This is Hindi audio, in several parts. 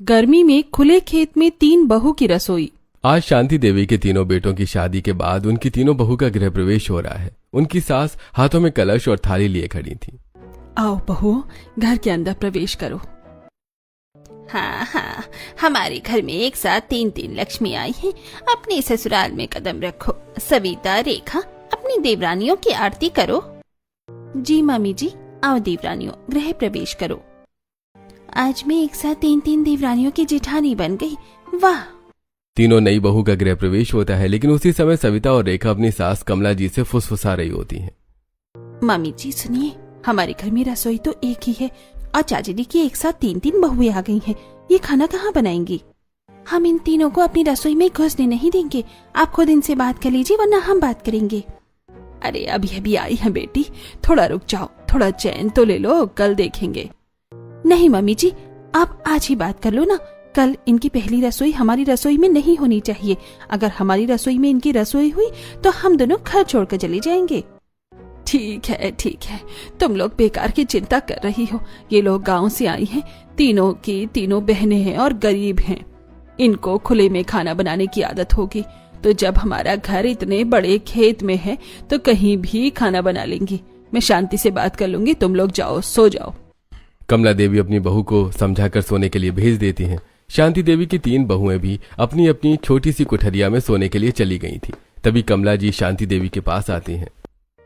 गर्मी में खुले खेत में 3 बहू की रसोई। आज शांति देवी के तीनों बेटों की शादी के बाद उनकी तीनों बहू का गृह प्रवेश हो रहा है। उनकी सास हाथों में कलश और थाली लिए खड़ी थी। आओ बहू, घर के अंदर प्रवेश करो। हाँ, हमारे घर में एक साथ 3 लक्ष्मी आई हैं। अपने ससुराल में कदम रखो। सविता, रेखा, अपनी देवरानियों की आरती करो। जी मम्मी जी। आओ देवरानियों, गृह प्रवेश करो। आज मैं एक साथ 3 देवरानियों की जेठानी बन गई। वाह। तीनों नई बहू का गृह प्रवेश होता है, लेकिन उसी समय सविता और रेखा अपनी सास कमला जी से फुसफुसा रही होती हैं। मम्मी जी सुनिए, हमारे घर में रसोई तो एक ही है और चाची जी की एक साथ 3 बहुएं आ गई हैं। ये खाना कहाँ बनाएंगी? हम इन तीनों को अपनी रसोई में घुसने नहीं देंगे। आप खुद इनसे बात कर लीजिए, वरना हम बात करेंगे। अरे अभी अभी आई है बेटी, थोड़ा रुक जाओ, थोड़ा चैन तो ले लो, कल देखेंगे। नहीं मम्मी जी, आप आज ही बात कर लो ना। कल इनकी पहली रसोई हमारी रसोई में नहीं होनी चाहिए। अगर हमारी रसोई में इनकी रसोई हुई तो हम दोनों घर छोड़कर चले जाएंगे। ठीक है, तुम लोग बेकार की चिंता कर रही हो। ये लोग गांव से आई हैं, तीनों की तीनों बहनें हैं और गरीब हैं। इनको खुले में खाना बनाने की आदत होगी, तो जब हमारा घर इतने बड़े खेत में है तो कहीं भी खाना बना लेंगी। मैं शांति से बात कर लूंगी, तुम लोग जाओ, सो जाओ। कमला देवी अपनी बहू को समझाकर सोने के लिए भेज देती हैं। शांति देवी की 3 बहुएं भी अपनी अपनी छोटी सी कुठरिया में सोने के लिए चली गई थी। तभी कमला जी शांति देवी के पास आती हैं।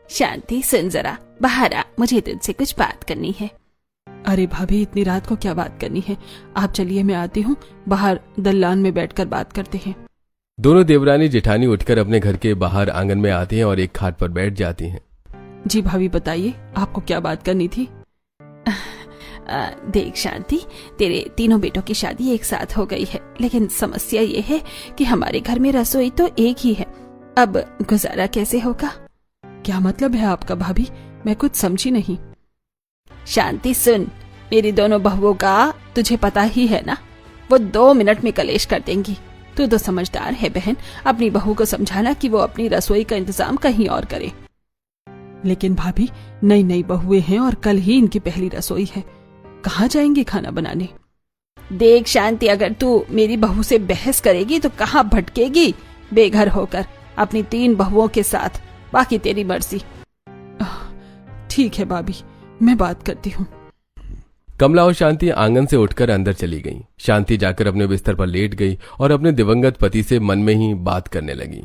शांति, सुन जरा, बाहर आ, मुझे तुझसे कुछ बात करनी है। अरे भाभी, इतनी रात को क्या बात करनी है? आप चलिए, मैं आती हूँ। बाहर दल्लान में बैठकर बात करते हैं। दोनों देवरानी जेठानी उठकर अपने घर के बाहर आंगन में आती हैं और एक खाट पर बैठ जाती हैं। जी भाभी बताइए, आपको क्या बात करनी थी? देख शांति, तेरे तीनों बेटों की शादी एक साथ हो गई है, लेकिन समस्या ये है कि हमारे घर में रसोई तो एक ही है। अब गुजारा कैसे होगा? क्या मतलब है आपका भाभी? मैं कुछ समझी नहीं। शांति सुन, मेरी दोनों बहुओं का तुझे पता ही है ना, वो 2 मिनट में कलेश कर देंगी। तू तो समझदार है बहन, अपनी बहू को समझाना कि वो अपनी रसोई का इंतजाम कहीं और करे। लेकिन भाभी, नई बहुएं हैं और कल ही इनकी पहली रसोई है। कहाँ जाएंगी खाना बनाने? देख शांति, अगर तू मेरी बहू से बहस करेगी तो कहाँ भटकेगी बेघर होकर अपनी 3 बहुओं के साथ। बाकी तेरी मर्जी। ठीक है भाभी, मैं बात करती हूँ। कमला और शांति आंगन से उठकर अंदर चली गईं। शांति जाकर अपने बिस्तर पर लेट गई और अपने दिवंगत पति से मन में ही बात करने लगी।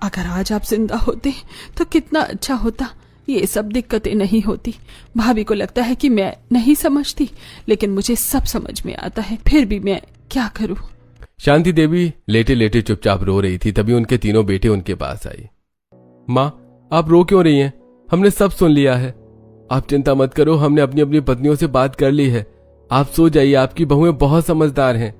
अगर आज आप जिंदा होते तो कितना अच्छा होता। ये सब दिक्कतें नहीं होती। भाभी को लगता है कि मैं नहीं समझती, लेकिन मुझे सब समझ में आता है। फिर भी मैं क्या करूं? शांति देवी लेटे लेटे चुपचाप रो रही थी। तभी उनके तीनों बेटे उनके पास आए। माँ, आप रो क्यों रही हैं? हमने सब सुन लिया है। आप चिंता मत करो, हमने अपनी अपनी पत्नियों से बात कर ली है। आप सो जाइए, आपकी बहुएं बहुत समझदार हैं।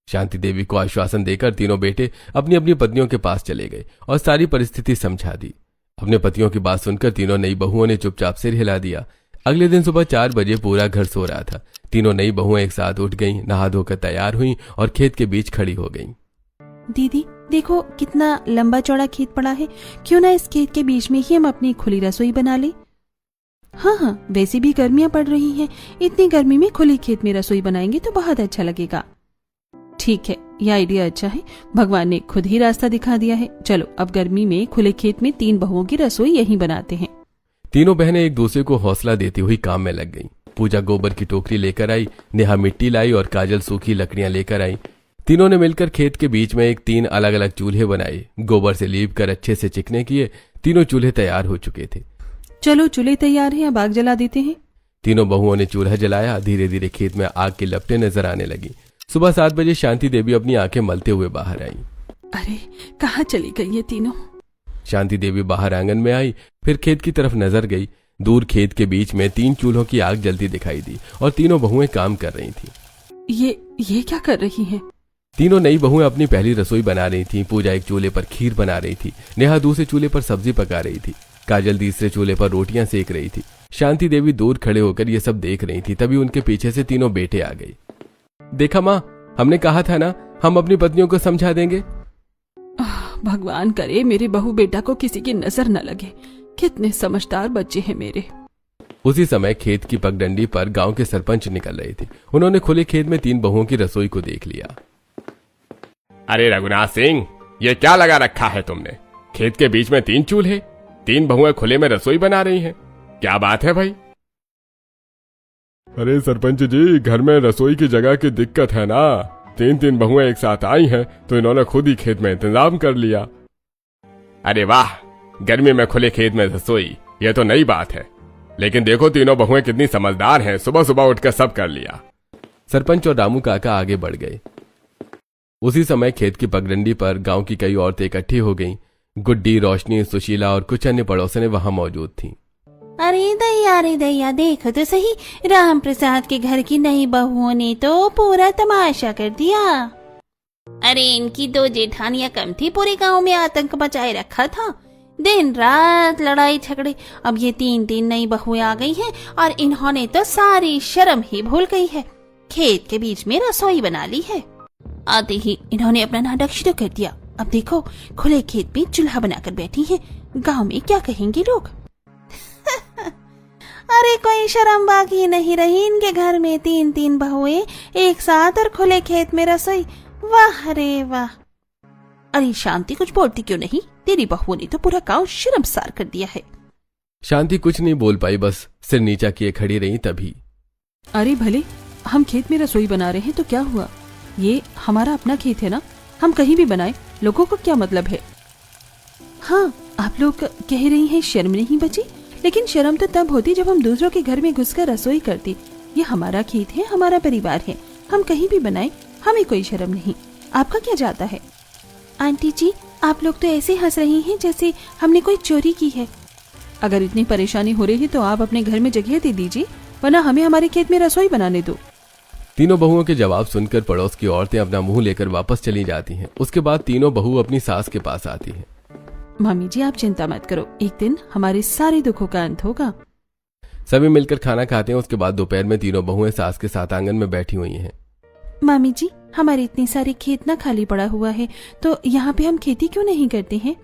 शांति देवी को आश्वासन देकर तीनों बेटे अपनी अपनी पत्नियों के पास चले गए और सारी परिस्थिति समझा दी। अपने पतियों की बात सुनकर तीनों नई बहुओं ने चुपचाप सिर हिला दिया। अगले दिन सुबह 4 बजे पूरा घर सो रहा था। तीनों नई बहुएं एक साथ उठ गईं, नहा धोकर तैयार हुईं और खेत के बीच खड़ी हो गईं। दीदी देखो, कितना लंबा चौड़ा खेत पड़ा है। क्यों ना इस खेत के बीच में ही हम अपनी खुली रसोई बना ले। हाँ, वैसे भी गर्मियां पड़ रही हैं। इतनी गर्मी में खुले खेत में रसोई बनाएंगे तो बहुत अच्छा लगेगा। ठीक है, यह आइडिया अच्छा है। भगवान ने खुद ही रास्ता दिखा दिया है। चलो, अब गर्मी में खुले खेत में 3 बहुओं की रसोई यहीं बनाते हैं। तीनों बहनें एक दूसरे को हौसला देती हुई काम में लग गईं। पूजा गोबर की टोकरी लेकर आई, नेहा मिट्टी लाई और काजल सूखी लकड़ियां लेकर आई। तीनों ने मिलकर खेत के बीच में 3 अलग अलग चूल्हे बनाए। गोबर से लीप कर अच्छे से चिकने किए। तीनों चूल्हे तैयार हो चुके थे। चलो, चूल्हे तैयार हैं, अब आग जला देते हैं। तीनों बहुओं ने चूल्हा जलाया। धीरे धीरे खेत में आग की लपटें नजर आने लगी। सुबह 7 बजे शांति देवी अपनी आंखें मलते हुए बाहर आई। अरे, कहाँ चली गई ये तीनों? शांति देवी बाहर आंगन में आई, फिर खेत की तरफ नजर गई। दूर खेत के बीच में 3 चूल्हों की आग जलती दिखाई दी और तीनों बहुएं काम कर रही थी। ये क्या कर रही हैं? तीनों नई बहुएं अपनी पहली रसोई बना रही थी। पूजा एक चूल्हे पर खीर बना रही थी। नेहा दूसरे चूल्हे पर सब्जी पका रही थी। काजल तीसरे चूल्हे पर रोटियां सेक रही थी। शांति देवी दूर खड़े होकर ये सब देख रही थी। तभी उनके पीछे से तीनों बेटे आ गए। देखा माँ, हमने कहा था ना, हम अपनी पत्नियों को समझा देंगे। भगवान करे मेरे बहू बेटा को किसी की नजर न लगे। कितने समझदार बच्चे हैं मेरे। उसी समय खेत की पगडंडी पर गांव के सरपंच निकल रहे थे। उन्होंने खुले खेत में 3 बहुओं की रसोई को देख लिया। अरे रघुनाथ सिंह, ये क्या लगा रखा है तुमने? खेत के बीच में 3 चूल्हे, 3 बहुएं खुले में रसोई बना रही हैं। क्या बात है भाई? अरे सरपंच जी, घर में रसोई की जगह की दिक्कत है ना। 3 बहुएं एक साथ आई हैं तो इन्होंने खुद ही खेत में इंतजाम कर लिया। अरे वाह, गर्मी में खुले खेत में रसोई, यह तो नई बात है। लेकिन देखो तीनों बहुएं कितनी समझदार हैं, सुबह सुबह उठकर सब कर लिया। सरपंच और रामू काका आगे बढ़ गए। उसी समय खेत की पगडंडी पर गांव की कई औरतें इकट्ठी हो गईं। गुड्डी, रोशनी, सुशीला और कुछ अन्य पड़ोसनें वहां मौजूद थीं। अरे दैया देखो तो सही, राम प्रसाद के घर की नई बहुओं ने तो पूरा तमाशा कर दिया। अरे इनकी 2 जेठानियां कम थी, पूरे गांव में आतंक मचाए रखा था। दिन रात लड़ाई झगड़े। अब ये 3 नई बहुएं आ गई हैं और इन्होंने तो सारी शर्म ही भूल गई है। खेत के बीच में रसोई बना ली है। आते ही इन्होंने अपना नाटक शुरू कर दिया। अब देखो, खुले खेत में चूल्हा बनाकर बैठी हैं। गांव में क्या कहेंगे लोग? अरे कोई शर्म बाकी नहीं रही इनके घर में। 3 बहुएं एक साथ और खुले खेत में रसोई। वाह रे वाह। अरे शांति, कुछ बोलती क्यों नहीं? तेरी बहुओं ने तो पूरा गांव शर्मसार कर दिया है। शांति कुछ नहीं बोल पाई, बस सिर नीचा किए खड़ी रही। तभी अरे भले, हम खेत में रसोई बना रहे हैं तो क्या हुआ? ये हमारा अपना खेत है ना, हम कहीं भी बनाए, लोगों को क्या मतलब है? हाँ, आप लोग कह रही हैं शर्म नहीं बची, लेकिन शर्म तो तब होती जब हम दूसरों के घर में घुसकर रसोई करती। ये हमारा खेत है, हमारा परिवार है, हम कहीं भी बनाए, हमें कोई शर्म नहीं। आपका क्या जाता है? आंटी जी, आप लोग तो ऐसे हंस रही हैं जैसे हमने कोई चोरी की है। अगर इतनी परेशानी हो रही है तो आप अपने घर में जगह दे दीजिए, वरना हमें हमारे खेत में रसोई बनाने दो। तीनों बहुओं के जवाब सुनकर पड़ोस की औरतें अपना मुंह लेकर वापस चली जाती हैं। उसके बाद तीनों बहू अपनी सास के पास आती हैं। मामी जी, आप चिंता मत करो, एक दिन हमारे सारे दुखों का अंत होगा। सभी मिलकर खाना खाते हैं। उसके बाद दोपहर में तीनों बहुएं सास के साथ आंगन में बैठी हुई हैं। मामी जी, हमारे इतने सारे खेत ना खाली पड़ा हुआ है, तो यहाँ पे हम खेती क्यों नहीं करते हैं?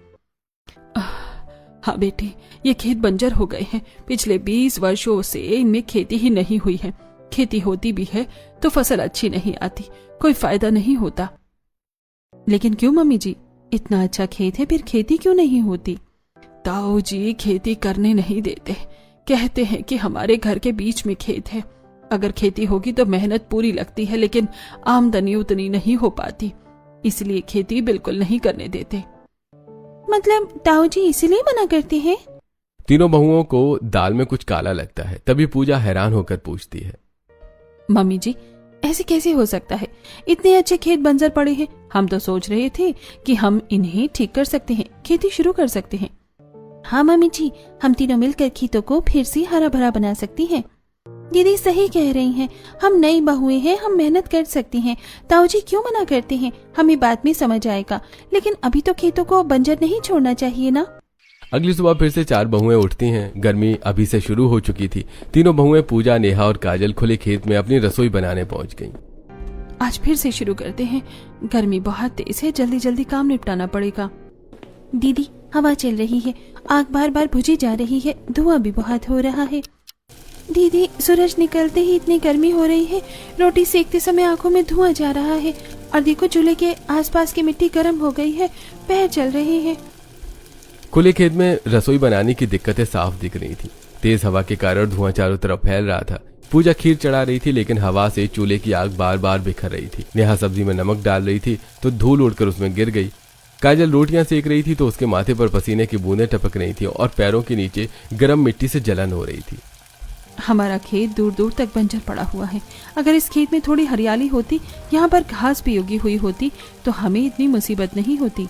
हाँ बेटे, ये खेत बंजर हो गए हैं। पिछले 20 वर्षों से इनमें खेती ही नहीं हुई है। खेती होती भी है तो फसल अच्छी नहीं आती, कोई फायदा नहीं होता। लेकिन क्यों मम्मी जी, इतना अच्छा खेत है, फिर खेती क्यों नहीं होती? ताऊ जी खेती करने नहीं देते, कहते हैं कि हमारे घर के बीच में खेत है, अगर खेती होगी तो मेहनत पूरी लगती है, लेकिन आमदनी उतनी नहीं हो पाती, इसलिए खेती बिल्कुल नहीं करने देते। मतलब ताऊ जी इसीलिए मना करते हैं? तीनों बहुओं को दाल में कुछ काला लगता है। तभी पूजा हैरान होकर पूछती है, मम्मी जी ऐसे कैसे हो सकता है? इतने अच्छे खेत बंजर पड़े हैं, हम तो सोच रहे थे कि हम इन्हें ठीक कर सकते हैं, खेती शुरू कर सकते हैं। हाँ मम्मी जी, हम तीनों मिलकर खेतों को फिर से हरा भरा बना सकती हैं। दीदी सही कह रही हैं, हम नई बहुएं हैं, हम मेहनत कर सकती हैं। ताऊ जी क्यों मना करते हैं? हमें बाद में समझ आएगा, लेकिन अभी तो खेतों को बंजर नहीं छोड़ना चाहिए ना। अगली सुबह फिर से 4 बहुएं उठती हैं। गर्मी अभी से शुरू हो चुकी थी। तीनों बहुएं पूजा, नेहा और काजल खुले खेत में अपनी रसोई बनाने पहुंच गईं। आज फिर से शुरू करते हैं, गर्मी बहुत तेज है, जल्दी जल्दी काम निपटाना पड़ेगा। दीदी हवा चल रही है, आग बार बार बुझी जा रही है, धुआं भी बहुत हो रहा है। दीदी सूरज निकलते ही इतनी गर्मी हो रही है, रोटी सेकते समय आंखों में धुआं जा रहा है, और देखो चूल्हे के आसपास की मिट्टी गर्म हो गई है, पैर चल रहे हैं। खुले खेत में रसोई बनाने की दिक्कतें साफ दिख रही थी। तेज हवा के कारण धुआं चारों तरफ फैल रहा था। पूजा खीर चढ़ा रही थी, लेकिन हवा से चूल्हे की आग बार बार बिखर रही थी। नेहा सब्जी में नमक डाल रही थी तो धूल उड़कर उसमें गिर गई। काजल रोटियां सेक रही थी तो उसके माथे पर पसीने की बूंदें टपक रही थी और पैरों के नीचे गर्म मिट्टी से जलन हो रही थी। हमारा खेत दूर दूर तक बंजर पड़ा हुआ है। अगर इस खेत में थोड़ी हरियाली होती, यहाँ पर घास भी उगी हुई होती, तो हमें इतनी मुसीबत नहीं होती।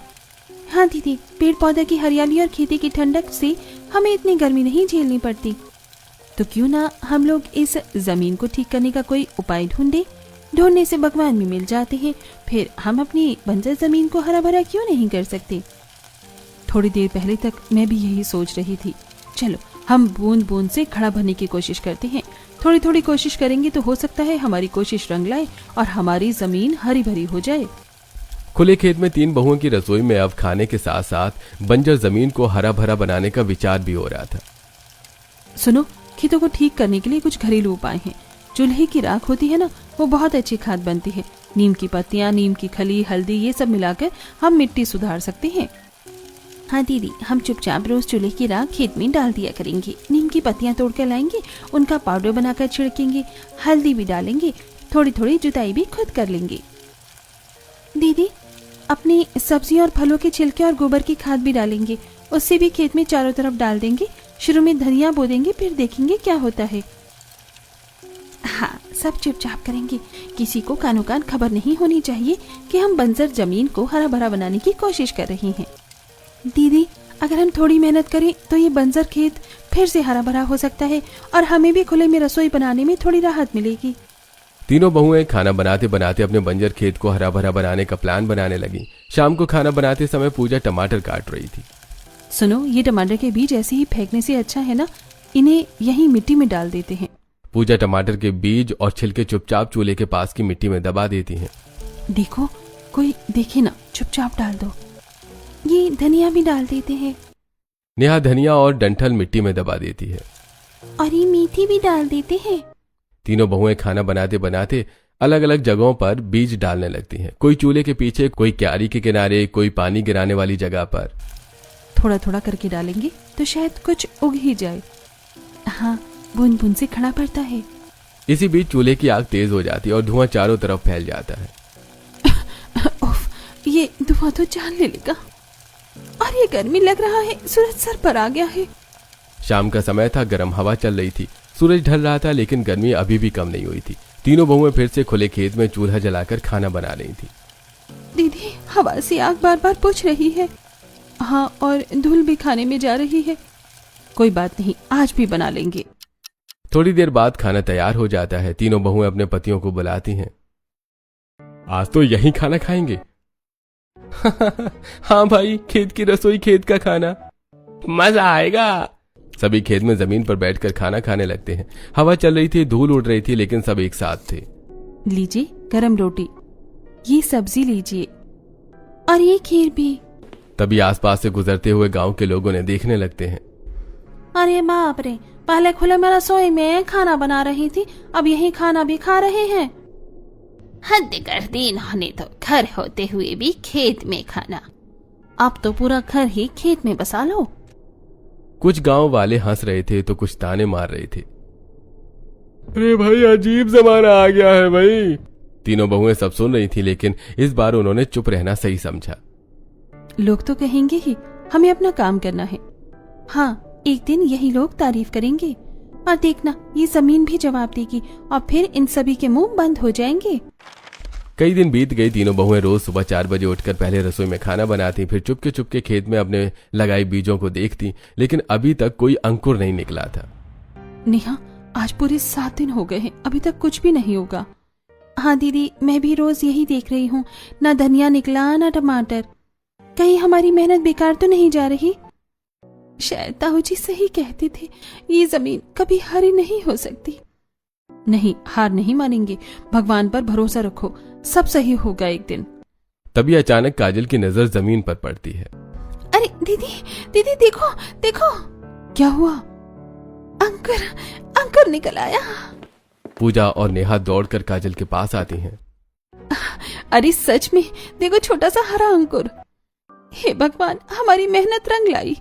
हाँ दीदी, पेड़ पौधे की हरियाली और खेती की ठंडक से हमें इतनी गर्मी नहीं झेलनी पड़ती। तो क्यों ना हम लोग इस जमीन को ठीक करने का कोई उपाय ढूंढने से भगवान भी मिल जाते हैं, फिर हम अपनी बंजर जमीन को हरा भरा क्यों नहीं कर सकते? थोड़ी देर पहले तक मैं भी यही सोच रही थी। चलो हम बूंद बूंद से घड़ा भरने की कोशिश करते हैं। थोड़ी थोड़ी कोशिश करेंगे तो हो सकता है हमारी कोशिश रंग लाए और हमारी जमीन हरी भरी हो जाए। खुले खेत में 3 बहुओं की रसोई में अब खाने के साथ साथ बंजर जमीन को हरा भरा बनाने का विचार भी हो रहा था। सुनो, खेतों को ठीक करने के लिए कुछ घरेलू उपाय हैं। चूल्हे की राख होती है ना, वो बहुत अच्छी खाद बनती है। नीम की पत्तियां, नीम की खली, हल्दी, ये सब मिलाकर हम मिट्टी सुधार सकते हैं। हाँ दीदी, हम चुपचाप रोज चूल्हे की राख खेत में डाल दिया करेंगे। नीम की पत्तियां तोड़ कर लाएंगे, उनका पाउडर बनाकर छिड़केंगे, हल्दी भी डालेंगे, थोड़ी थोड़ी जुताई भी खुद कर लेंगे। दीदी, अपनी सब्जी और फलों के छिलके और गोबर की खाद भी डालेंगे, उससे भी खेत में चारों तरफ डाल देंगे। शुरू में धनिया बो देंगे, फिर देखेंगे क्या होता है। हाँ, सब चुपचाप करेंगे। किसी को कानो कान खबर नहीं होनी चाहिए कि हम बंजर जमीन को हरा भरा बनाने की कोशिश कर रहे हैं। दीदी, अगर हम थोड़ी मेहनत करें तो ये बंजर खेत फिर से हरा भरा हो सकता है और हमें भी खुले में रसोई बनाने में थोड़ी राहत मिलेगी। तीनों बहुएं खाना बनाते बनाते अपने बंजर खेत को हरा भरा बनाने का प्लान बनाने लगी। शाम को खाना बनाते समय पूजा टमाटर काट रही थी। सुनो, ये टमाटर के बीज ऐसे ही फेंकने से अच्छा है ना, इन्हें यहीं मिट्टी में डाल देते हैं। पूजा टमाटर के बीज और छिलके चुपचाप चूल्हे के पास की मिट्टी में दबा देती हैं। देखो, कोई देखे ना, चुपचाप डाल दो। ये धनिया भी डाल देते हैं। नेहा धनिया और डंठल मिट्टी में दबा देती है। और ये मेथी भी डाल देते हैं। तीनों बहुएं खाना बनाते बनाते अलग अलग जगहों पर बीज डालने लगती हैं। कोई चूल्हे के पीछे, कोई क्यारी के किनारे, कोई पानी गिराने वाली जगह पर। थोड़ा थोड़ा करके डालेंगे तो शायद कुछ उग ही जाए। हाँ, बूंद बूंद से खड़ा पड़ता है। इसी बीच चूल्हे की आग तेज हो जाती है और धुआं चारों तरफ फैल जाता है। उफ, ये धुआं तो जान ले लेगा। और ये गर्मी लग रहा है, सूरज सर पर आ गया है। शाम का समय था, गर्म हवा चल रही थी, सूरज ढल रहा था, लेकिन गर्मी अभी भी कम नहीं हुई थी। तीनों बहुएं फिर से खुले खेत में चूल्हा जलाकर खाना बना रही थी। दीदी, हवा से आग बार बार बुझ रही है। हाँ, और धूल भी खाने में जा रही है। कोई बात नहीं, आज भी बना लेंगे। थोड़ी देर बाद खाना तैयार हो जाता है। तीनों बहुएं अपने पतियों को बुलाती हैं। आज तो यहीं खाना खाएंगे। हाँ भाई, खेत की रसोई, खेत का खाना, मजा आएगा। सभी खेत में जमीन पर बैठकर खाना खाने लगते हैं। हवा चल रही थी, धूल उड़ रही थी, लेकिन सब एक साथ थे। लीजिए गरम रोटी, ये सब्जी लीजिए, और ये खीर भी। तभी आसपास से गुजरते हुए गांव के लोगों ने देखने लगते हैं। अरे बाप रे, पहले खुले में रसोई में खाना बना रही थी, अब यही खाना भी खा रहे हैं। हद कर दी इन्होंने तो, घर होते हुए भी खेत में खाना। अब तो पूरा घर ही खेत में बसा लो। कुछ गांव वाले हंस रहे थे तो कुछ ताने मार रहे थे। अरे भाई, अजीब जमाना आ गया है भाई। तीनों बहुएं सब सुन रही थी, लेकिन इस बार उन्होंने चुप रहना सही समझा। लोग तो कहेंगे ही, हमें अपना काम करना है। हाँ, एक दिन यही लोग तारीफ करेंगे, और देखना ये जमीन भी जवाब देगी, और फिर इन सभी के मुंह बंद हो जाएंगे। कई दिन बीत गए। तीनों बहुएं रोज सुबह 4 बजे उठकर पहले रसोई में खाना बनाती, फिर चुपके चुपके खेत में अपने लगाई बीजों को देखती, लेकिन अभी तक कोई अंकुर नहीं निकला था। नेहा, आज पूरे 7 दिन हो गए हैं, अभी तक कुछ भी नहीं होगा। हाँ दीदी, मैं भी रोज यही देख रही हूँ, ना धनिया निकला ना टमाटर। कहीं हमारी मेहनत बेकार तो नहीं जा रही? शायद ताऊ जी सही कहते थे, ये जमीन कभी हरी नहीं हो सकती। नहीं, हार नहीं मानेंगे, भगवान पर भरोसा रखो, सब सही होगा एक दिन। तभी अचानक काजल की नजर जमीन पर पड़ती है। अरे दीदी, दीदी देखो देखो। क्या हुआ? अंकुर, अंकुर निकल आया। पूजा और नेहा दौड़कर काजल के पास आती हैं। अरे सच में, देखो छोटा सा हरा अंकुर। हे भगवान, हमारी मेहनत रंग लाई।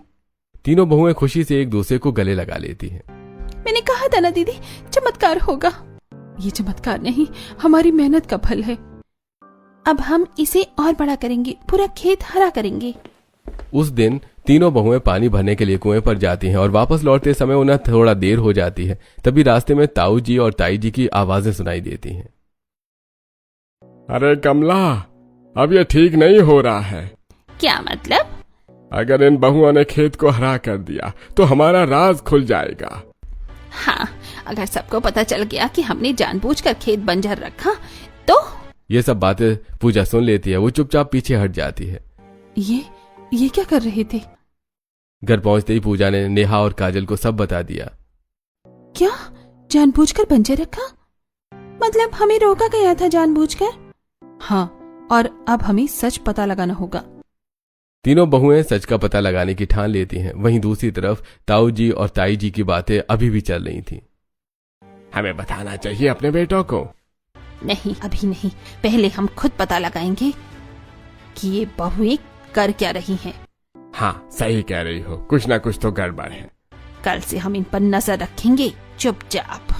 तीनों बहुएं खुशी से एक दूसरे को गले लगा लेती हैं। मैंने कहा था ना दीदी, चमत्कार होगा। ये चमत्कार नहीं, हमारी मेहनत का फल है। अब हम इसे और बड़ा करेंगे, पूरा खेत हरा करेंगे। उस दिन तीनों बहुएं पानी भरने के लिए कुएं पर जाती हैं और वापस लौटते समय उन्हें थोड़ा देर हो जाती है। तभी रास्ते में ताऊ जी और ताई जी की आवाजें सुनाई देती हैं। अरे कमला, अब ये ठीक नहीं हो रहा है। क्या मतलब? अगर इन बहुओं ने खेत को हरा कर दिया तो हमारा राज खुल जाएगा। हाँ, अगर सबको पता चल गया कि हमने जानबूझकर खेत बंजर रखा तो। ये सब बातें पूजा सुन लेती है। वो चुपचाप पीछे हट जाती है। ये क्या कर रहे थे? घर पहुंचते ही पूजा ने नेहा और काजल को सब बता दिया। क्या जानबूझकर बंजर रखा? मतलब हमें रोका गया था जानबूझकर? हाँ, और अब हमें सच पता लगाना होगा। तीनों बहुएं सच का पता लगाने की ठान लेती हैं। वहीं दूसरी तरफ ताऊ जी और ताई जी की बातें अभी भी चल रही थीं। हमें बताना चाहिए अपने बेटों को। नहीं, अभी नहीं, पहले हम खुद पता लगाएंगे कि ये बहुएं कर क्या रही हैं। हाँ, सही कह रही हो, कुछ ना कुछ तो गड़बड़ है। कल से हम इन पर नजर रखेंगे चुपचाप।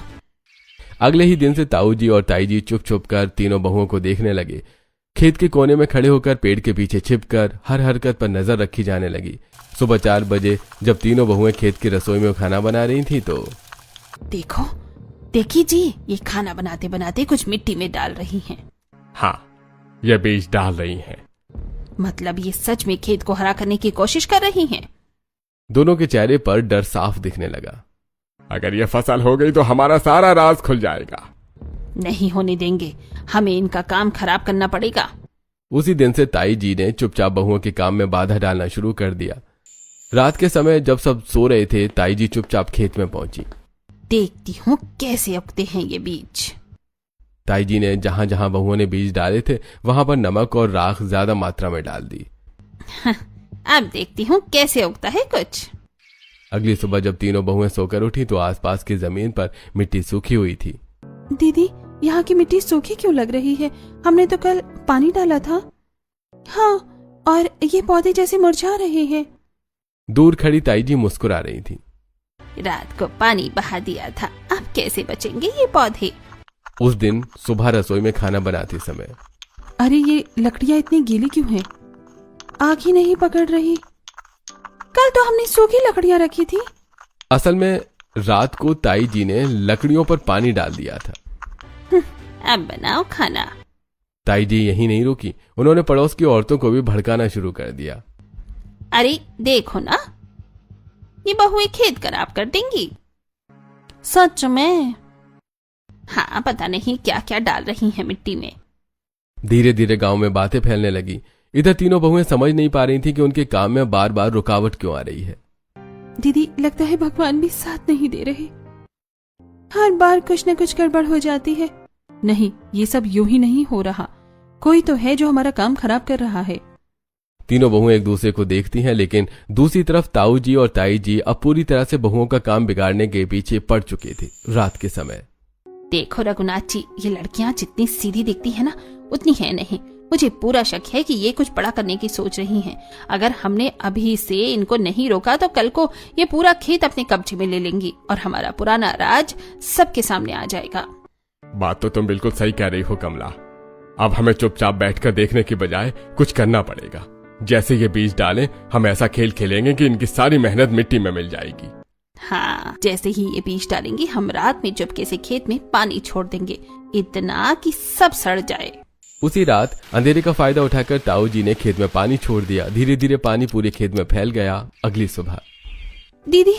अगले ही दिन से ताऊ जी और ताई जी चुप चुप कर तीनों बहुओं को देखने लगे। खेत के कोने में खड़े होकर पेड़ के पीछे छिपकर हर हरकत पर नजर रखी जाने लगी। सुबह 4 बजे जब तीनों बहुएं खेत की रसोई में खाना बना रही थी तो देखो, देखिए जी, ये खाना बनाते बनाते कुछ मिट्टी में डाल रही हैं। हाँ, ये बीज डाल रही हैं। मतलब ये सच में खेत को हरा करने की कोशिश कर रही हैं। दोनों के चेहरे पर डर साफ दिखने लगा। अगर ये फसल हो गई तो हमारा सारा राज खुल जाएगा। नहीं होने देंगे, हमें इनका काम खराब करना पड़ेगा। उसी दिन से ताई जी ने चुपचाप बहुओं के काम में बाधा डालना शुरू कर दिया। रात के समय जब सब सो रहे थे, ताई जी चुपचाप खेत में पहुंची। देखती हूँ कैसे उगते हैं ये बीज। ताई जी ने जहां जहां बहुओं ने बीज डाले थे वहां पर नमक और राख ज्यादा मात्रा में डाल दी। अब देखती हूँ कैसे उगता है कुछ। अगली सुबह जब तीनों बहुएं सोकर उठी तो आसपास की जमीन पर मिट्टी सूखी हुई थी। दीदी, यहाँ की मिट्टी सूखी क्यों लग रही है? हमने तो कल पानी डाला था। हाँ, और ये पौधे जैसे मुरझा रहे हैं। दूर खड़ी ताई जी मुस्कुरा रही थी। रात को पानी बहा दिया था, अब कैसे बचेंगे ये पौधे। उस दिन सुबह रसोई में खाना बनाते समय अरे, ये लकड़ियाँ इतनी गीली क्यों हैं? आग ही नहीं पकड़ रही। कल तो हमने सूखी लकड़ियाँ रखी थी। असल में रात को ताई जी ने लकड़ियों पर पानी डाल दिया था। अब बनाओ खाना। ताई जी यहीं नहीं रुकी, उन्होंने पड़ोस की औरतों को भी भड़काना शुरू कर दिया। अरे देखो ना, ये बहुएं खेत खराब कर देंगी। सच में? हाँ, पता नहीं क्या क्या डाल रही हैं मिट्टी में। धीरे धीरे गांव में बातें फैलने लगी। इधर तीनों बहुएं समझ नहीं पा रही थी कि उनके काम में बार बार रुकावट क्यों आ रही है। दीदी, लगता है भगवान भी साथ नहीं दे रहे। हर बार कुछ न कुछ गड़बड़ हो जाती है। नहीं, ये सब यूं ही नहीं हो रहा। कोई तो है जो हमारा काम खराब कर रहा है। तीनों बहुएं एक दूसरे को देखती हैं, लेकिन दूसरी तरफ ताऊ जी और ताई जी अब पूरी तरह से बहुओं का काम बिगाड़ने के पीछे पड़ चुके थे। रात के समय देखो रघुनाथ जी, ये लड़कियां जितनी सीधी दिखती है ना, उतनी है नहीं। मुझे पूरा शक है कि ये कुछ बड़ा करने की सोच रही हैं। अगर हमने अभी से इनको नहीं रोका तो कल को ये पूरा खेत अपने कब्जे में ले लेंगी और हमारा पुराना राज सबके सामने आ जाएगा। बात तो तुम बिल्कुल सही कह रही हो कमला। अब हमें चुपचाप बैठकर देखने की बजाय कुछ करना पड़ेगा। जैसे ये बीज डालें, हम ऐसा खेल खेलेंगे कि इनकी सारी मेहनत मिट्टी में मिल जाएगी। हाँ, जैसे ही ये बीज डालेंगे, हम रात में चुपके से खेत में पानी छोड़ देंगे, इतना कि सब सड़ जाए। उसी रात अंधेरे का फायदा उठाकर ताऊ जी ने खेत में पानी छोड़ दिया। धीरे धीरे पानी पूरे खेत में फैल गया। अगली सुबह दीदी,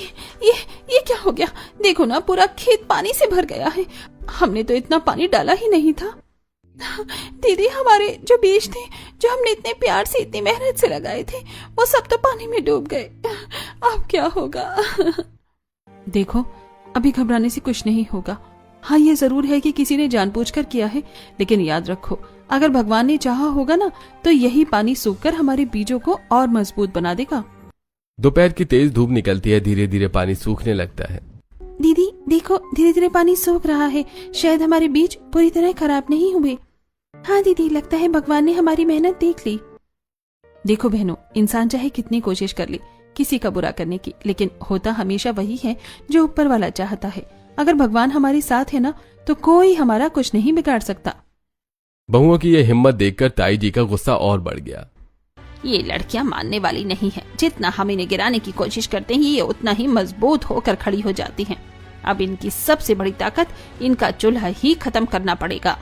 ये क्या हो गया? देखो ना, पूरा खेत पानी से भर गया है। हमने तो इतना पानी डाला ही नहीं था। दीदी, हमारे जो बीज थे, जो हमने इतने प्यार से, इतनी मेहनत से लगाए थे, वो सब तो पानी में डूब गए। अब क्या होगा? देखो, अभी घबराने से कुछ नहीं होगा। हाँ, ये जरूर है कि किसी ने जानबूझकर किया है, लेकिन याद रखो, अगर भगवान ने चाहा होगा ना, तो यही पानी सूखकर हमारे बीजों को और मजबूत बना देगा। दोपहर की तेज धूप निकलती है। धीरे धीरे पानी सूखने लगता है। दीदी देखो, धीरे धीरे पानी सूख रहा है। शायद हमारे बीज पूरी तरह खराब नहीं हुए। हाँ दीदी, लगता है भगवान ने हमारी मेहनत देख ली। देखो बहनों, इंसान चाहे कितनी कोशिश कर ले किसी का बुरा करने की, लेकिन होता हमेशा वही है जो ऊपर वाला चाहता है। अगर भगवान हमारे साथ है ना, तो कोई हमारा कुछ नहीं बिगाड़ सकता। बहुओं की यह हिम्मत देखकर ताई जी का गुस्सा और बढ़ गया। ये लड़कियां मानने वाली नहीं है। जितना हम इन्हें गिराने की कोशिश करते हैं, ये उतना ही मजबूत होकर खड़ी हो जाती हैं। अब इनकी सबसे बड़ी ताकत इनका चूल्हा ही खत्म करना पड़ेगा।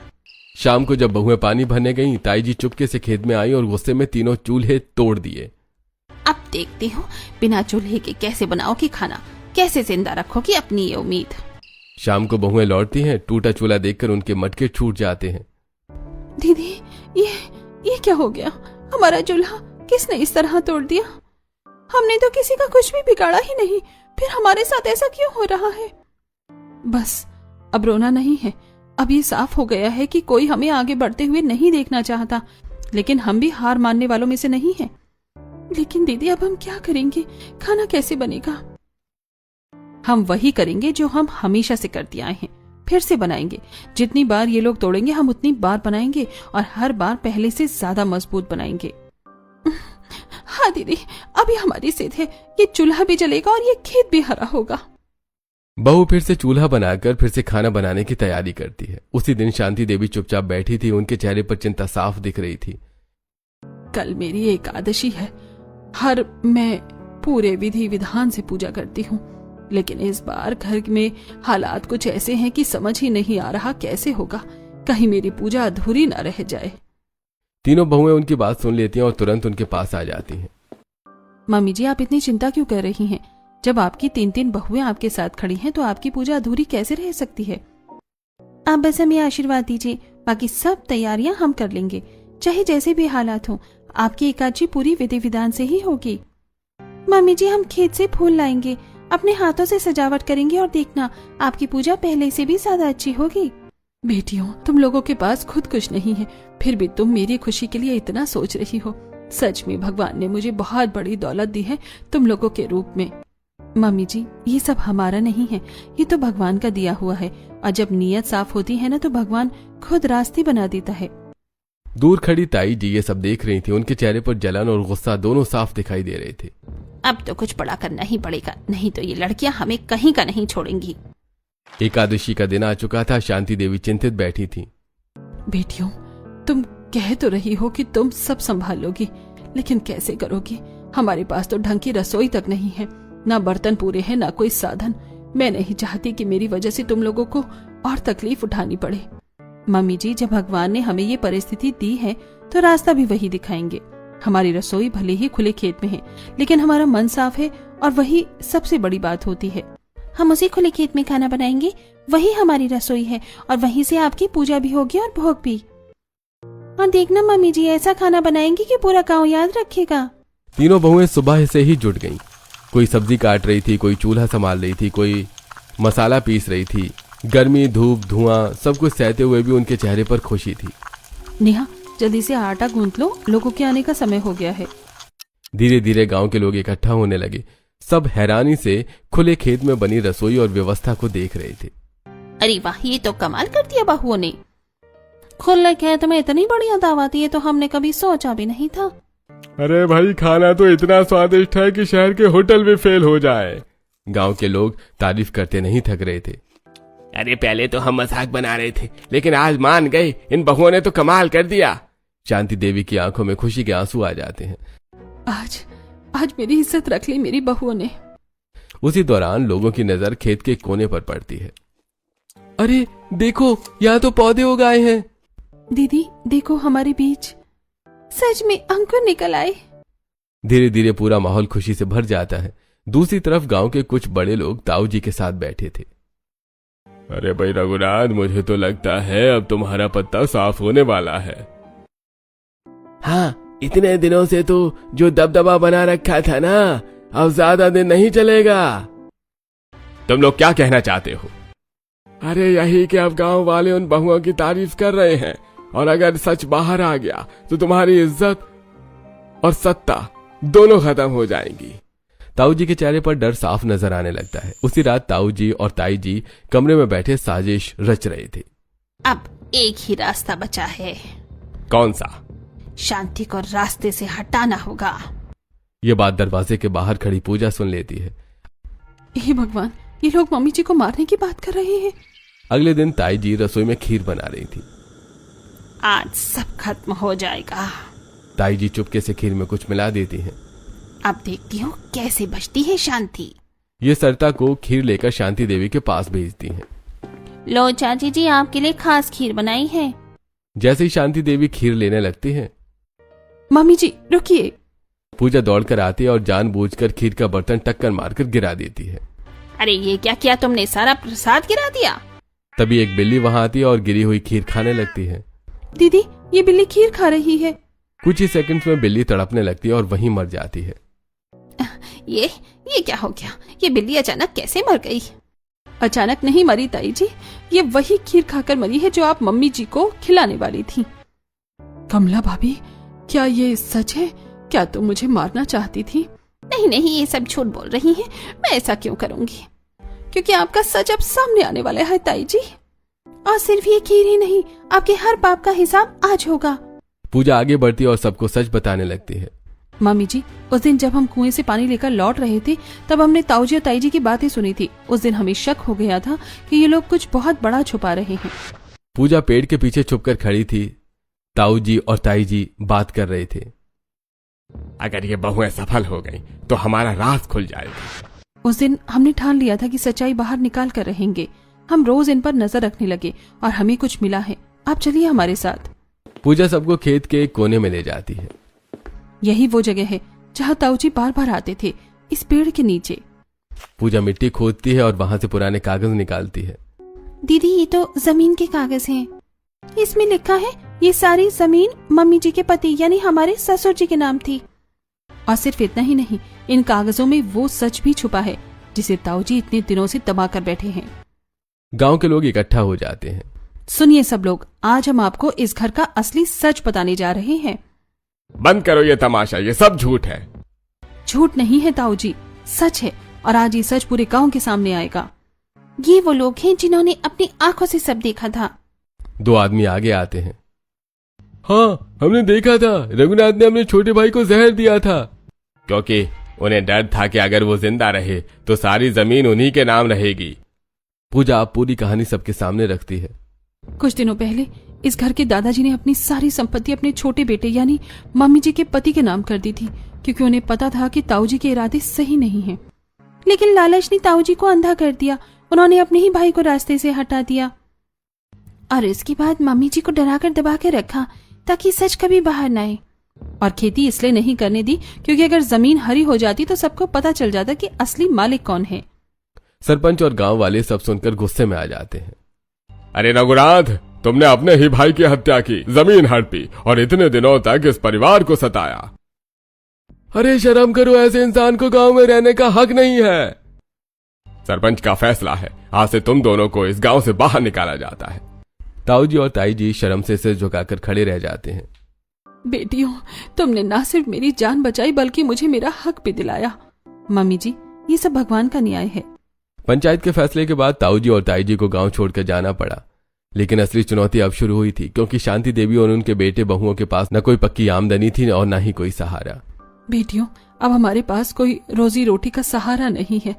शाम को जब बहुएं पानी भरने गईं, ताई जी चुपके से खेत में आई और गुस्से में तीनों चूल्हे तोड़ दिए। अब देखती हूँ बिना चूल्हे के कैसे बनाओगी खाना, कैसे जिंदा रखोगी अपनी ये उम्मीद। शाम को बहुएं लौटती हैं। टूटा चूल्हा देखकर उनके मटके छूट जाते हैं। दीदी, ये क्या हो गया? हमारा चूल्हा किसने इस तरह तोड़ दिया? हमने तो किसी का कुछ भी बिगाड़ा ही नहीं, फिर हमारे साथ ऐसा क्यों हो रहा है? बस अब रोना नहीं है। अब ये साफ हो गया है कि कोई हमें आगे बढ़ते हुए नहीं देखना चाहता, लेकिन हम भी हार मानने वालों में से नहीं हैं। लेकिन दीदी अब हम क्या करेंगे? खाना कैसे बनेगा? हम वही करेंगे जो हम हमेशा से करते आए हैं, फिर से बनाएंगे। जितनी बार ये लोग तोड़ेंगे हम उतनी बार बनाएंगे और हर बार पहले से ज्यादा मजबूत बनाएंगे। हाँ दीदी, अभी हमारी जिद है, ये चूल्हा भी जलेगा और ये खेत भी हरा होगा। बहू फिर से चूल्हा बनाकर फिर से खाना बनाने की तैयारी करती है। उसी दिन शांति देवी चुपचाप बैठी थी, उनके चेहरे पर चिंता साफ दिख रही थी। कल मेरी एकादशी है, मैं पूरे विधि विधान से पूजा करती हूँ, लेकिन इस बार घर में हालात कुछ ऐसे हैं कि समझ ही नहीं आ रहा कैसे होगा। कहीं मेरी पूजा अधूरी न रह जाए। तीनों बहुएं उनकी बात सुन लेती हैं और तुरंत उनके पास आ जाती हैं। मम्मी जी, आप इतनी चिंता क्यों कर रही हैं? जब आपकी 3 बहुएं आपके साथ खड़ी हैं तो आपकी पूजा अधूरी कैसे रह सकती है? आप बस हमें आशीर्वाद दीजिए, बाकी सब तैयारियां हम कर लेंगे, चाहे जैसे भी हालात हो। आपकी एकादशी पूरी विधि विधान से ही होगी। मम्मी जी, हम खेत से फूल लाएंगे, अपने हाथों से सजावट करेंगे और देखना आपकी पूजा पहले से भी ज्यादा अच्छी होगी। बेटियों, तुम लोगों के पास खुद कुछ नहीं है, फिर भी तुम मेरी खुशी के लिए इतना सोच रही हो। सच में भगवान ने मुझे बहुत बड़ी दौलत दी है तुम लोगों के रूप में। मम्मी जी, ये सब हमारा नहीं है, ये तो भगवान का दिया हुआ है, और जब नीयत साफ होती है ना तो भगवान खुद रास्ते बना देता है। दूर खड़ी ताई जी ये सब देख रही थी। उनके चेहरे पर जलन और गुस्सा दोनों साफ दिखाई दे रहे थे। अब तो कुछ बड़ा करना ही पड़ेगा, नहीं तो ये लड़कियां हमें कहीं का नहीं छोड़ेंगी। एकादशी का दिन आ चुका था। शांति देवी चिंतित बैठी थी। बेटियों, तुम कह तो रही हो कि तुम सब संभाल लोगी, लेकिन कैसे करोगी? हमारे पास तो ढंग की रसोई तक नहीं है, ना बर्तन पूरे हैं, ना कोई साधन। मैं नहीं चाहती कि मेरी वजह से तुम लोगों को और तकलीफ उठानी पड़े। मम्मी जी, जब भगवान ने हमें ये परिस्थिति दी है तो रास्ता भी वही दिखाएंगे। हमारी रसोई भले ही खुले खेत में है, लेकिन हमारा मन साफ है और वही सबसे बड़ी बात होती है। हम उसी खुले खेत में खाना बनाएंगे, वही हमारी रसोई है, और वहीं से आपकी पूजा भी होगी और भोग भी। और देखना मम्मी जी, ऐसा खाना बनाएंगे कि पूरा गांव याद रखेगा। तीनों बहुएं सुबह से ही जुट गईं। कोई सब्जी काट रही थी, कोई चूल्हा संभाल रही थी, कोई मसाला पीस रही थी। गर्मी, धूप, धुआं सब कुछ सहते हुए भी उनके चेहरे पर खुशी थी। नेहा, जल्दी से आटा गूंथ लो, लोगों के आने का समय हो गया है। धीरे धीरे गांव के लोग इकट्ठा होने लगे। सब हैरानी से खुले खेत में बनी रसोई और व्यवस्था को देख रहे थे। अरे वाह, ये तो कमाल कर दिया बहुओं ने। खुले खेत में इतनी बढ़िया दावत, ये तो हमने कभी सोचा भी नहीं था। अरे भाई, खाना तो इतना स्वादिष्ट है कि शहर के होटल भी फेल हो जाए। गांव के लोग तारीफ करते नहीं थक रहे थे। अरे पहले तो हम मजाक बना रहे थे, लेकिन आज मान गए, इन बहुओं ने तो कमाल कर दिया। शांति देवी की आंखों में खुशी के आंसू आ जाते हैं। आज मेरी इज्जत रख ली मेरी बहुओं ने। उसी दौरान लोगों की नजर खेत के कोने पर पड़ती है। अरे देखो, यहाँ तो पौधे उगाए हैं। दीदी देखो, हमारे बीच सच में अंकुर निकल आए। धीरे धीरे पूरा माहौल खुशी से भर जाता है। दूसरी तरफ गांव के कुछ बड़े लोग ताऊ जी के साथ बैठे थे। अरे भाई रघुनाथ, मुझे तो लगता है अब तुम्हारा पत्ता साफ होने वाला है। हाँ, इतने दिनों से तो जो दबदबा बना रखा था ना, अब ज्यादा दिन नहीं चलेगा। तुम लोग क्या कहना चाहते हो? अरे यही कि अब गांव वाले उन बहुओं की तारीफ कर रहे हैं, और अगर सच बाहर आ गया तो तुम्हारी इज्जत और सत्ता दोनों खत्म हो जाएंगी। ताऊ जी के चेहरे पर डर साफ नजर आने लगता है। उसी रात ताऊ जी और ताई जी कमरे में बैठे साजिश रच रहे थे। अब एक ही रास्ता बचा है। कौन सा? शांति को रास्ते से हटाना होगा। ये बात दरवाजे के बाहर खड़ी पूजा सुन लेती है। हे भगवान, ये लोग मम्मी जी को मारने की बात कर रहे हैं। अगले दिन ताई जी रसोई में खीर बना रही थी। आज सब खत्म हो जाएगा। ताई जी चुपके से खीर में कुछ मिला देती हैं। अब देखती हूँ कैसे बचती है शांति। ये सरता को खीर लेकर शांति देवी के पास भेजती हैं। लो चाची जी, आपके लिए खास खीर बनाई है। जैसे ही शांति देवी खीर लेने लगती है, मम्मी जी रुकिए। पूजा दौड़कर आती है और जानबूझकर खीर का बर्तन टक्कर मारकर गिरा देती है। अरे ये क्या किया तुमने, सारा प्रसाद गिरा दिया। तभी एक बिल्ली वहां आती है और गिरी हुई खीर खाने लगती है। दीदी, ये बिल्ली खीर खा रही है। कुछ ही सेकंड्स में बिल्ली तड़पने लगती है और वहीं मर जाती है। ये क्या हो गया? ये बिल्ली अचानक कैसे मर गई? अचानक नहीं मरी ताई जी, ये वही खीर खाकर मरी है जो आप मम्मी जी को खिलाने वाली थी। कमला भाभी, क्या ये सच है क्या तुम मुझे मारना चाहती थी? नहीं नहीं, ये सब झूठ बोल रही हैं। मैं ऐसा क्यों करूंगी? क्योंकि आपका सच अब सामने आने वाला है ताई जी। और सिर्फ ये खीर ही नहीं, आपके हर पाप का हिसाब आज होगा। पूजा आगे बढ़ती और सबको सच बताने लगती है। मम्मी जी, उस दिन जब हम कुएं से पानी लेकर लौट रहे थे तब हमने ताऊ जी और ताई जी की बातें सुनी थी। उस दिन हमें शक हो गया था कि ये लोग कुछ बहुत बड़ा छुपा रहे हैं। पूजा पेड़ के पीछे छुपकर खड़ी थी। ताऊ जी और ताई जी बात कर रहे थे। अगर ये बहुएं सफल हो गई तो हमारा राज खुल जाएगा। उस दिन हमने ठान लिया था कि सच्चाई बाहर निकाल कर रहेंगे। हम रोज इन पर नजर रखने लगे और हमें कुछ मिला है। आप चलिए हमारे साथ। पूजा सबको खेत के एक कोने में ले जाती है। यही वो जगह है जहाँ ताऊ जी बार बार आते थे, इस पेड़ के नीचे। पूजा मिट्टी खोदती है और वहां से पुराने कागज निकालती है। दीदी, ये तो जमीन के कागज हैं। इसमें लिखा है ये सारी जमीन मम्मी जी के पति यानी हमारे ससुर जी के नाम थी। और सिर्फ इतना ही नहीं, इन कागजों में वो सच भी छुपा है जिसे ताऊ जी इतने दिनों से दबा कर बैठे हैं। गांव के लोग इकट्ठा हो जाते हैं। सुनिए सब लोग, आज हम आपको इस घर का असली सच बताने जा रहे हैं। बंद करो ये तमाशा, ये सब झूठ है। झूठ नहीं है ताऊ जी, सच है। और आज ये सच पूरे गांव के सामने आएगा। ये वो लोग हैं जिन्होंने अपनी आंखों से सब देखा था। 2 आदमी आगे आते हैं। हाँ, हमने देखा था। रघुनाथ ने अपने छोटे भाई को जहर दिया था, क्योंकि उन्हें डर था कि अगर वो जिंदा रहे तो सारी जमीन उन्हीं के नाम रहेगी। पूजा आप पूरी कहानी सबके सामने रखती है। कुछ दिनों पहले इस घर के दादाजी ने अपनी सारी संपत्ति अपने छोटे बेटे यानी मम्मी जी के पति के नाम कर दी थी, क्योंकि उन्हें पता था कि ताऊ जी के इरादे सही नहीं हैं। लेकिन लालच ने ताऊ जी को अंधा कर दिया। उन्होंने अपने ही भाई को रास्ते से हटा दिया और इसके बाद मम्मी जी को डराकर दबा के रखा ताकि सच कभी बाहर न आए। और खेती इसलिए नहीं करने दी क्योंकि अगर जमीन हरी हो जाती तो सबको पता चल जाता कि असली मालिक कौन है। सरपंच और गांव वाले सब सुनकर गुस्से में आ जाते हैं। अरे रघुनाथ, तुमने अपने ही भाई की हत्या की, जमीन हड़पी और इतने दिनों तक इस परिवार को सताया। अरे शर्म करो, ऐसे इंसान को गांव में रहने का हक नहीं है। सरपंच का फैसला है, आज से तुम दोनों को इस गांव से बाहर निकाला जाता है। ताऊ जी और ताई जी शर्म से सिर झुकाकर खड़े रह जाते हैं। बेटियों, तुमने ना सिर्फ मेरी जान बचाई बल्कि मुझे मेरा हक भी दिलाया। मम्मी जी, ये सब भगवान का न्याय है। पंचायत के फैसले के बाद ताऊ जी और ताई जी को गांव छोड़कर जाना पड़ा। लेकिन असली चुनौती अब शुरू हुई थी, क्योंकि शांति देवी और उनके बेटे बहुओं के पास न कोई पक्की आमदनी थी और न ही कोई सहारा। बेटियों, अब हमारे पास कोई रोजी रोटी का सहारा नहीं है।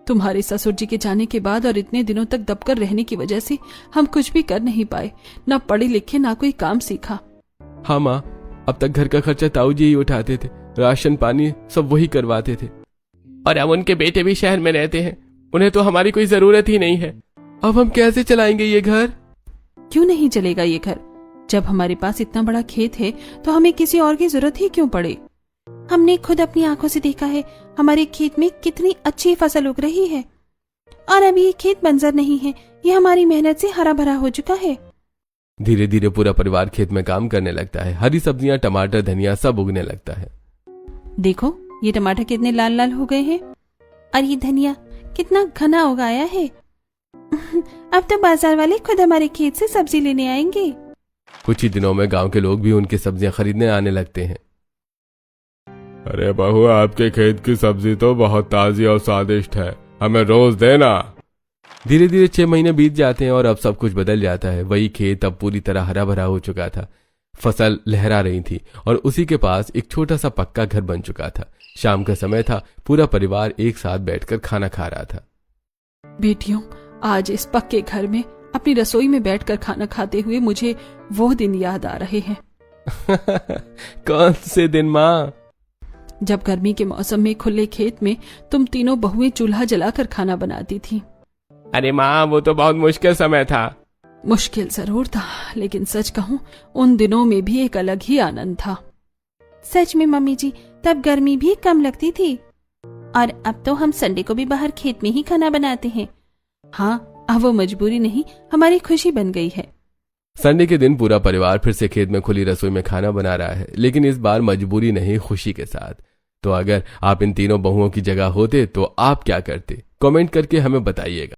तुम्हारे ससुर जी के जाने के बाद और इतने दिनों तक दबकर रहने की वजह से हम कुछ भी कर नहीं पाए। न पढ़े लिखे, ना कोई काम सीखा। हाँ माँ, अब तक घर का खर्चा ताऊ जी ही उठाते थे, राशन पानी सब वही करवाते थे। और अब उनके बेटे भी शहर में रहते हैं, उन्हें तो हमारी कोई जरूरत ही नहीं है। अब हम कैसे चलाएंगे ये घर? क्यों नहीं चलेगा ये घर? जब हमारे पास इतना बड़ा खेत है तो हमें किसी और की जरूरत ही क्यों पड़े? हमने खुद अपनी आंखों से देखा है हमारे खेत में कितनी अच्छी फसल उग रही है और अब ये खेत बंजर नहीं है, ये हमारी मेहनत से हरा भरा हो चुका है। धीरे धीरे पूरा परिवार खेत में काम करने लगता है। हरी सब्जियां, टमाटर, धनिया सब उगने लगता है। देखो, ये टमाटर कितने लाल लाल हो गए हैं और ये धनिया कितना घना उगाया है। अब तो बाजार वाले खुद हमारे खेत से सब्जी लेने आएंगे। कुछ ही दिनों में गांव के लोग भी उनकी सब्जियां खरीदने आने लगते हैं। अरे बहू, आपके खेत की सब्जी तो बहुत ताजी और स्वादिष्ट है, हमें रोज देना। धीरे धीरे 6 महीने बीत जाते हैं और अब सब कुछ बदल जाता है। वही खेत अब पूरी तरह हरा भरा हो चुका था। फसल लहरा रही थी और उसी के पास एक छोटा सा पक्का घर बन चुका था। शाम का समय था, पूरा परिवार एक साथ बैठकर खाना खा रहा था। बेटियों, आज इस पक्के घर में अपनी रसोई में बैठकर खाना खाते हुए मुझे वो दिन याद आ रहे हैं। कौन से दिन माँ? जब गर्मी के मौसम में खुले खेत में तुम तीनों बहुएं चूल्हा जलाकर खाना बनाती थी। अरे माँ, वो तो बहुत मुश्किल समय था। मुश्किल जरूर था, लेकिन सच कहूँ उन दिनों में भी एक अलग ही आनंद था। सच में मम्मी जी, तब गर्मी भी कम लगती थी और अब तो हम संडे को भी बाहर खेत में ही खाना बनाते हैं। हाँ, अब वो मजबूरी नहीं, हमारी खुशी बन गई है। संडे के दिन पूरा परिवार फिर से खेत में खुली रसोई में खाना बना रहा है, लेकिन इस बार मजबूरी नहीं, खुशी के साथ। तो अगर आप इन तीनों बहुओं की जगह होते तो आप क्या करते? कमेंट करके हमें बताइएगा।